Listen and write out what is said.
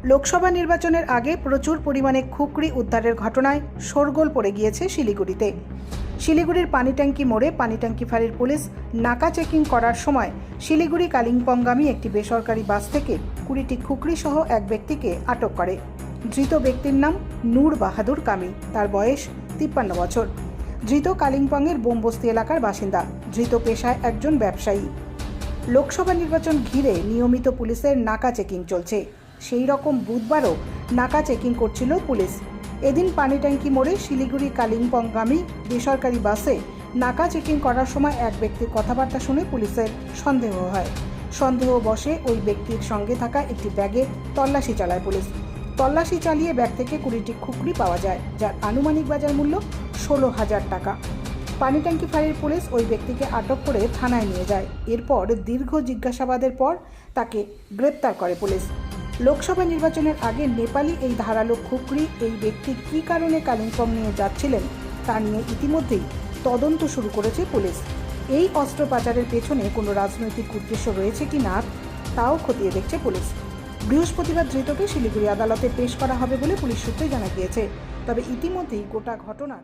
লোকসভা নির্বাচনের আগে প্রচুর পরিমাণে খুকরি উদ্ধারের ঘটনায় শোরগোল পড়ে গিয়েছে শিলিগুড়িতে। শিলিগুড়ির পানিট্যাঙ্কি মোড়ে পানিট্যাঙ্কি ফাঁড়ির পুলিশ নাকা চেকিং করার সময় শিলিগুড়ি কালিম্পংগামী একটি বেসরকারি বাস থেকে 20টি খুকরি সহ এক ব্যক্তিকে আটক করে। ধৃত ব্যক্তির নাম নূর বাহাদুর কামি, তার বয়স 53 বছর। ধৃত কালিম্পংয়ের বোমবস্তি এলাকার বাসিন্দা। ধৃত পেশায় একজন ব্যবসায়ী। লোকসভা নির্বাচন ঘিরে নিয়মিত পুলিশের নাকা চেকিং চলছে। সেই রকম বুধবারও নাকা চেকিং করছিল পুলিশ। এদিন পানিট্যাঙ্কি মোড়ে শিলিগুড়ি কালিম্পংগামী বেসরকারি বাসে নাকা চেকিং করার সময় এক ব্যক্তির কথাবার্তা শুনে পুলিশের সন্দেহ হয়। সন্দেহবশে ওই ব্যক্তির সঙ্গে থাকা একটি ব্যাগে তল্লাশি চালায় পুলিশ। তল্লাশি চালিয়ে ব্যাগ থেকে 20টি খুকরি পাওয়া যায়, যার আনুমানিক বাজার মূল্য 16,000 টাকা। পানিট্যাঙ্কি ফাঁড়ির পুলিশ ওই ব্যক্তিকে আটক করে থানায় নিয়ে যায়। এরপর দীর্ঘ জিজ্ঞাসাবাদের পর তাকে গ্রেপ্তার করে পুলিশ। লোকসভা নির্বাচনের আগে নেপালি এই ধারালো খুকরি এই ব্যক্তি কী কারণে কালিম্পং নিয়ে যাচ্ছিলেন তা নিয়ে ইতিমধ্যেই তদন্ত শুরু করেছে পুলিশ। এই অস্ত্র পাচারের পেছনে কোনো রাজনৈতিক উদ্দেশ্য রয়েছে কি না তাও খতিয়ে দেখছে পুলিশ। বৃহস্পতিবার ধৃতকে শিলিগুড়ি আদালতে পেশ করা হবে বলে পুলিশ সূত্রে জানা গিয়েছে। তবে ইতিমধ্যেই গোটা ঘটনার